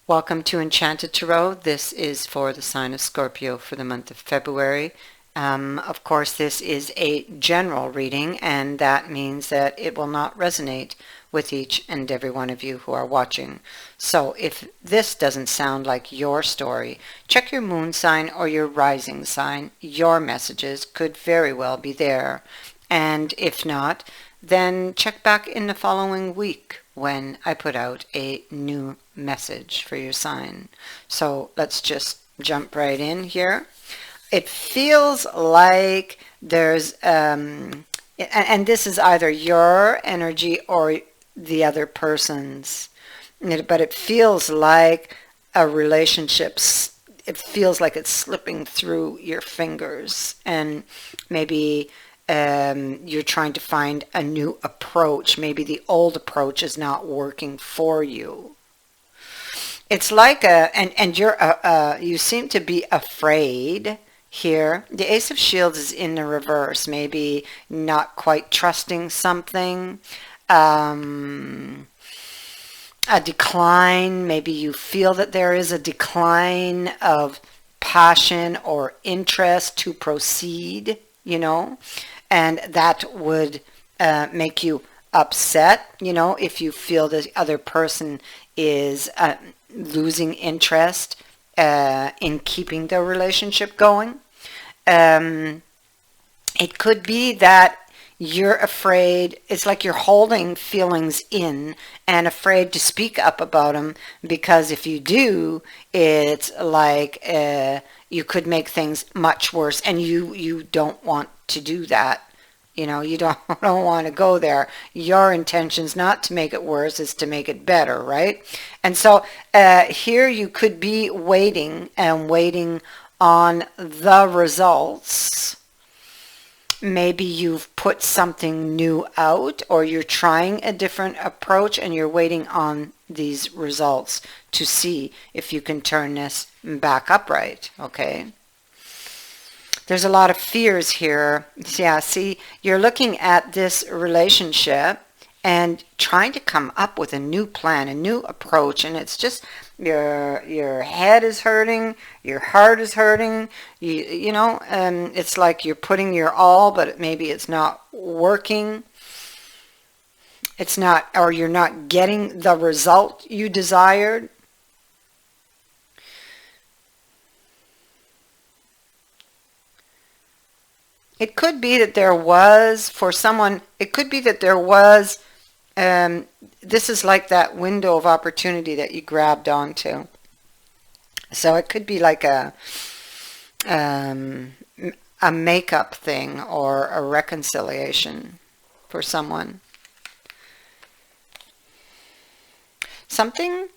Welcome to Enchanted Tarot. This is for the sign of Scorpio for the month of February. Of course, this is a general reading, and that means that it will not resonate with each and every one of you who are watching. So if this doesn't sound like your story, check your moon sign or your rising sign. Your messages could very well be there. And if not, then check back in the following week when I put out a new message for your sign. So let's just jump right in here. It feels like there's, and this is either your energy or the other person's, but it feels like a relationship, it feels like it's slipping through your fingers, and maybe you're trying to find a new approach. Maybe the old approach is not working for you. It's like you seem to be afraid here. The Ace of Shields is in the reverse, maybe not quite trusting something. A decline, maybe you feel that there is a decline of passion or interest to proceed, and that would make you upset, if you feel the other person is losing interest in keeping the relationship going. It could be that you're afraid, it's like you're holding feelings in and afraid to speak up about them, because if you do, it's like you could make things much worse, and you don't want to do that. You don't want to go there. Your intention's not to make it worse, is to make it better, right? And so here you could be waiting on the results. Maybe you've put something new out, or you're trying a different approach and you're waiting on these results to see if you can turn this back upright, okay? There's a lot of fears here. Yeah, see, you're looking at this relationship and trying to come up with a new plan, a new approach, and it's just your head is hurting, your heart is hurting. It's like you're putting your all, but maybe it's not working. It's not, or you're not getting the result you desired. It could be that there was, for someone, it could be that there was, this is like that window of opportunity that you grabbed onto. So it could be like a makeup thing or a reconciliation for someone. Something,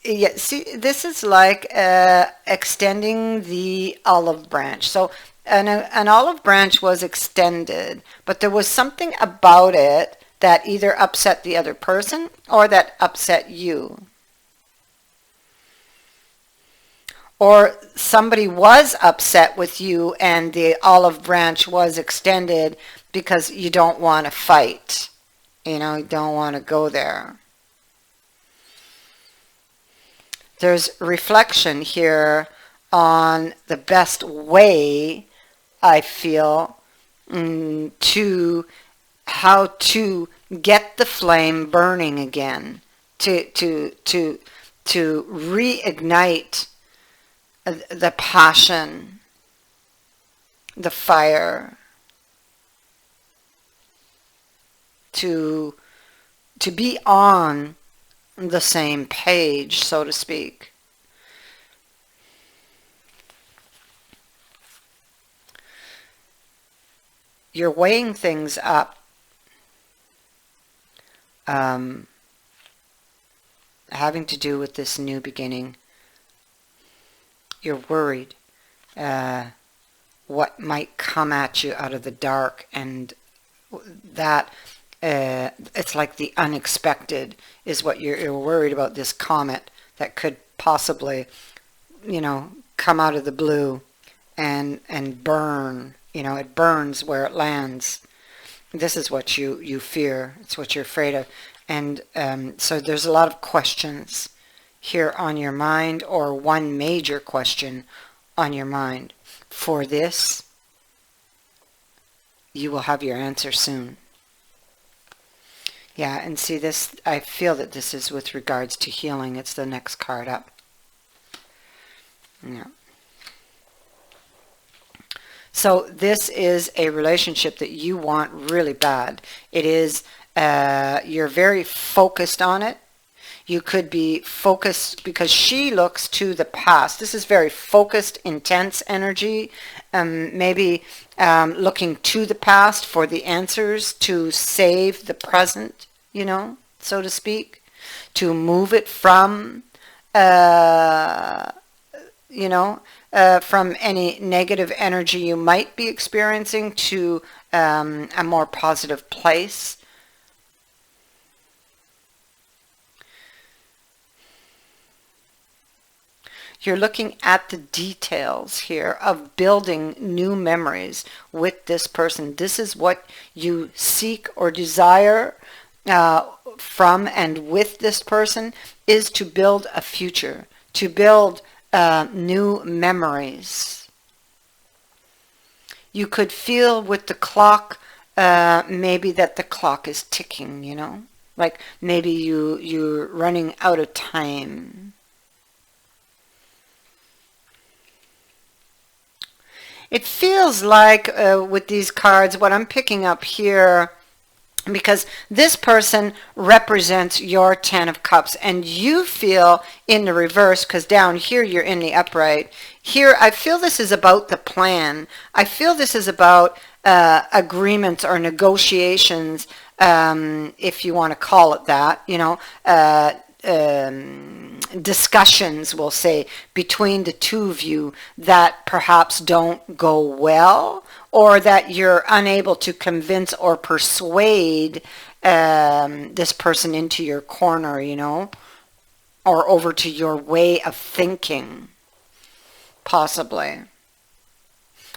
yeah, see, this is like extending the olive branch. So an olive branch was extended, but there was something about it that either upset the other person or that upset you. Or somebody was upset with you and the olive branch was extended because you don't want to fight. You don't want to go there. There's reflection here on the best way, I feel, to how to get the flame burning again, to reignite the passion, the fire, to be on the same page, so to speak. You're weighing things up, having to do with this new beginning. You're worried what might come at you out of the dark, and that it's like the unexpected is what you're worried about. This comet that could possibly, come out of the blue and burn. It burns where it lands. This is what you fear. It's what you're afraid of. And so there's a lot of questions here on your mind, or one major question on your mind. For this, you will have your answer soon. Yeah, and see this, I feel that this is with regards to healing. It's the next card up. Yeah. So this is a relationship that you want really bad. It is, you're very focused on it. You could be focused because she looks to the past. This is very focused, intense energy. Maybe looking to the past for the answers to save the present, so to speak. To move it from, from any negative energy you might be experiencing to a more positive place. You're looking at the details here of building new memories with this person. This is what you seek or desire from and with this person, is to build a future, to build new memories. You could feel with the clock, maybe that the clock is ticking, like maybe you're running out of time. It feels like with these cards, what I'm picking up here, because this person represents your 10 of cups, and you feel in the reverse, because down here you're in the upright. Here I feel this is about the plan. I feel this is about agreements or negotiations, if you want to call it that, discussions, we'll say, between the two of you that perhaps don't go well, or that you're unable to convince or persuade this person into your corner, or over to your way of thinking, possibly.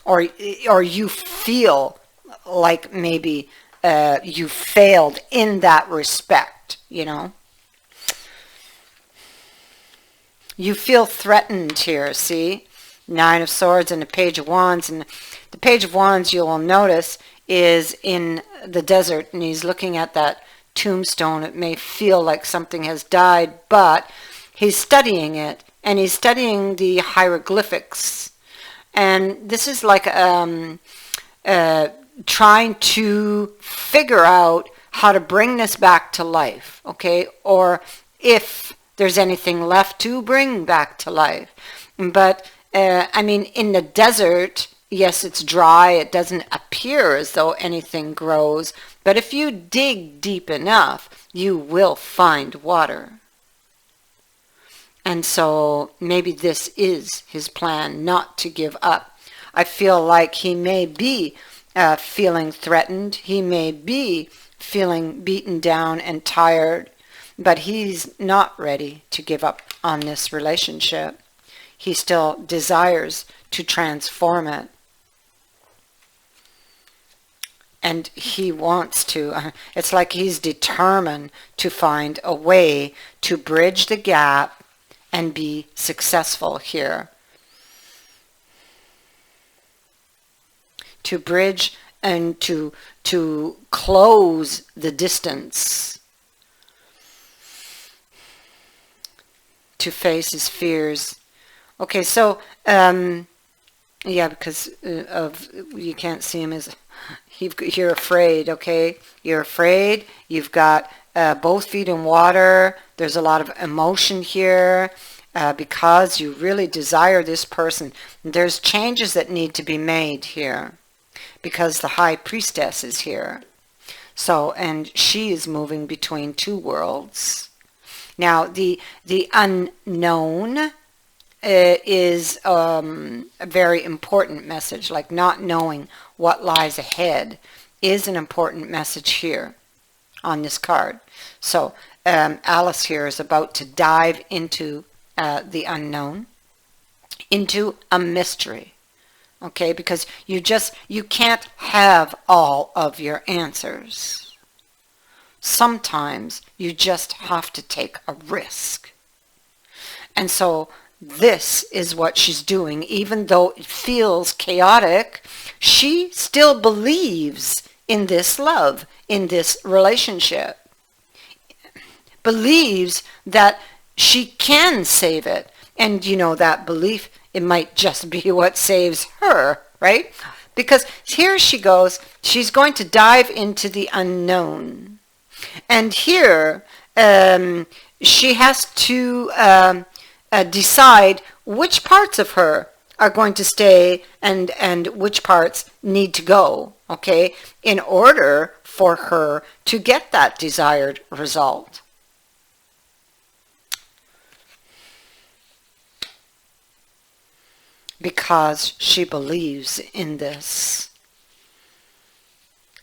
Or you feel like maybe you failed in that respect, You feel threatened here, see? 9 of Swords and the Page of Wands. And the Page of Wands, you'll notice, is in the desert, and he's looking at that tombstone. It may feel like something has died, but he's studying it, and he's studying the hieroglyphics. And this is like trying to figure out how to bring this back to life, okay? Or if there's anything left to bring back to life. But, in the desert, yes, it's dry. It doesn't appear as though anything grows. But if you dig deep enough, you will find water. And so maybe this is his plan, not to give up. I feel like he may be feeling threatened. He may be feeling beaten down and tired. But he's not ready to give up on this relationship. He still desires to transform it. And he wants to. It's like he's determined to find a way to bridge the gap and be successful here. To bridge and to close the distance. To face his fears. Okay, so yeah, because of you can't see him as you're afraid. Okay, you're afraid. You've got both feet in water. There's a lot of emotion here because you really desire this person. There's changes that need to be made here because the High Priestess is here. So, and she is moving between two worlds. Now, the unknown is a very important message, like not knowing what lies ahead is an important message here on this card. So, Alice here is about to dive into the unknown, into a mystery, okay? Because you can't have all of your answers. Sometimes you just have to take a risk. And so this is what she's doing. Even though it feels chaotic, she still believes in this love, in this relationship. Believes that she can save it. And you know, that belief, it might just be what saves her, right? Because here she goes, she's going to dive into the unknown. And here, she has to decide which parts of her are going to stay and which parts need to go, okay, in order for her to get that desired result. Because she believes in this,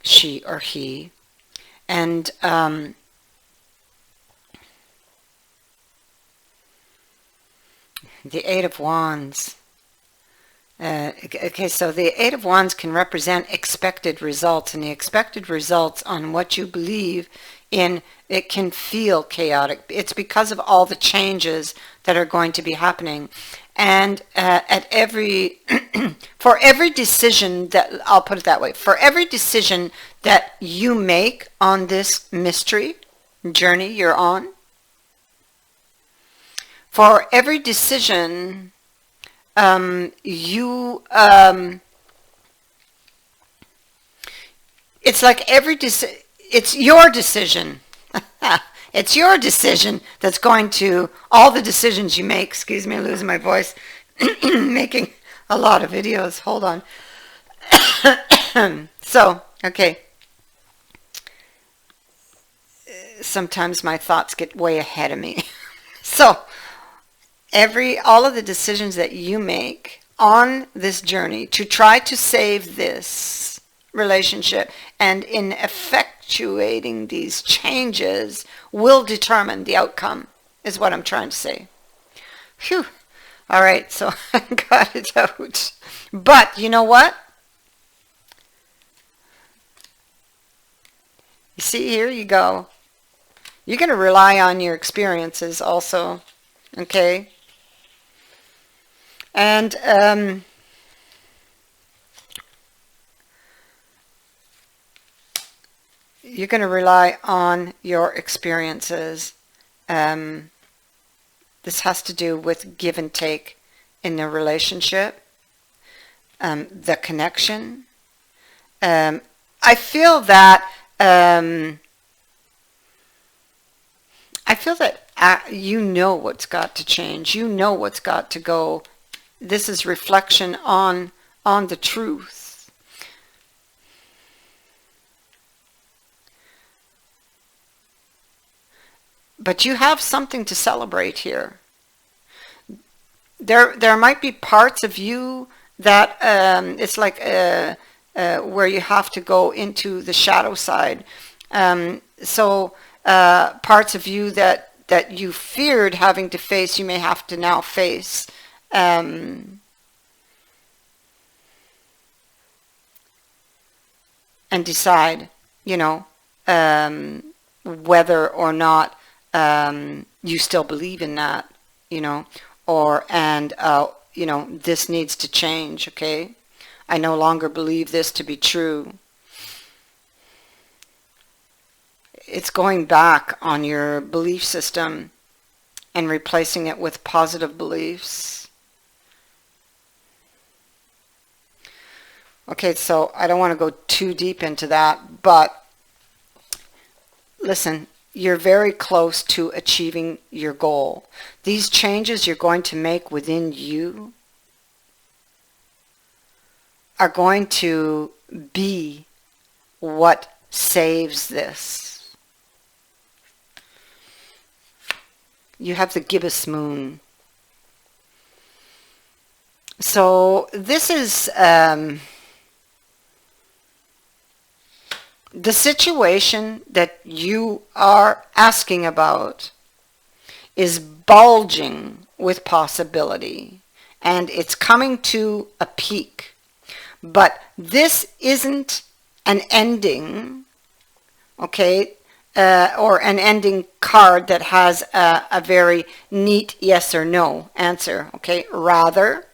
she or he. And the Eight of Wands. Okay, so the Eight of Wands can represent expected results, and the expected results on what you believe in, it can feel chaotic. It's because of all the changes that are going to be happening. And at every, for every decision that, I'll put it that way, for every decision that you make on this mystery journey you're on, for every decision it's like it's your decision. It's your decision that's going to, all the decisions you make, excuse me, I'm losing my voice, making a lot of videos, hold on. So, okay. Sometimes my thoughts get way ahead of me. So, all of the decisions that you make on this journey to try to save this relationship and in effectuating these changes will determine the outcome, is what I'm trying to say. Phew. All right, so I got it out. But you know what? You see, here you go. You're going to rely on your experiences also, okay? And you're going to rely on your experiences. This has to do with give and take in the relationship, the connection. I feel that you know what's got to change. You know what's got to go. This is reflection on the truth. But you have something to celebrate here. There might be parts of you that it's like where you have to go into the shadow side. So parts of you that you feared having to face, you may have to now face. And decide, you know, whether or not you still believe in that, you know, you know, this needs to change, okay? I no longer believe this to be true. It's going back on your belief system and replacing it with positive beliefs. Okay, so I don't want to go too deep into that, but listen, you're very close to achieving your goal. These changes you're going to make within you are going to be what saves this. You have the gibbous moon. So this is the situation that you are asking about is bulging with possibility, and it's coming to a peak. But this isn't an ending, okay? or an ending card that has a very neat yes or no answer. Okay, rather,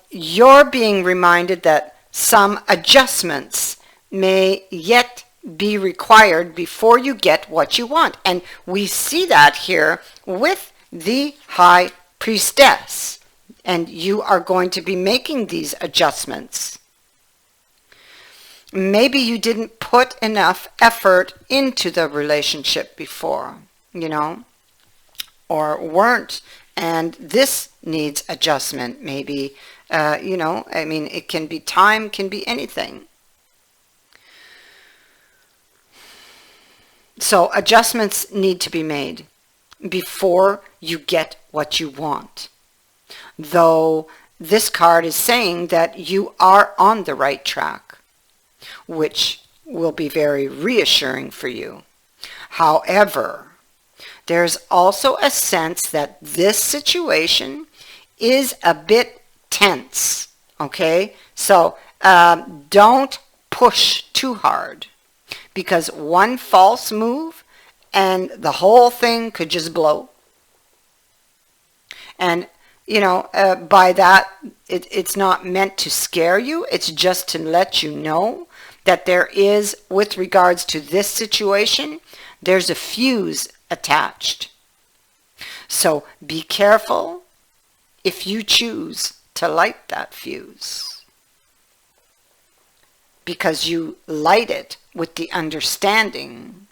you're being reminded that some adjustments may yet be required before you get what you want. And we see that here with the High Priestess. And you are going to be making these adjustments. Maybe you didn't put enough effort into the relationship before, you know, or weren't. And this needs adjustment, maybe, you know, I mean, it can be time, can be anything. So adjustments need to be made before you get what you want. Though this card is saying that you are on the right track, which will be very reassuring for you. However, there's also a sense that this situation is a bit tense, okay? So don't push too hard, because one false move and the whole thing could just blow. And, you know, by that, it's not meant to scare you. It's just to let you know that there is, with regards to this situation, there's a fuse attached. So be careful if you choose to light that fuse, because you light it with the understanding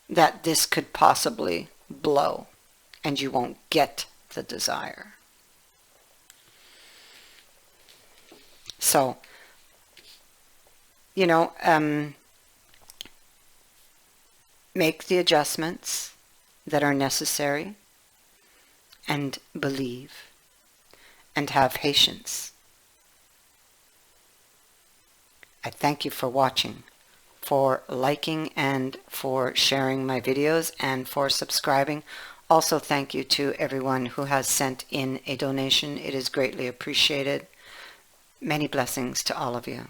that this could possibly blow and you won't get the desire. So, you know, make the adjustments that are necessary and believe and have patience. I thank you for watching, for liking and for sharing my videos and for subscribing. Also, thank you to everyone who has sent in a donation. It is greatly appreciated. Many blessings to all of you.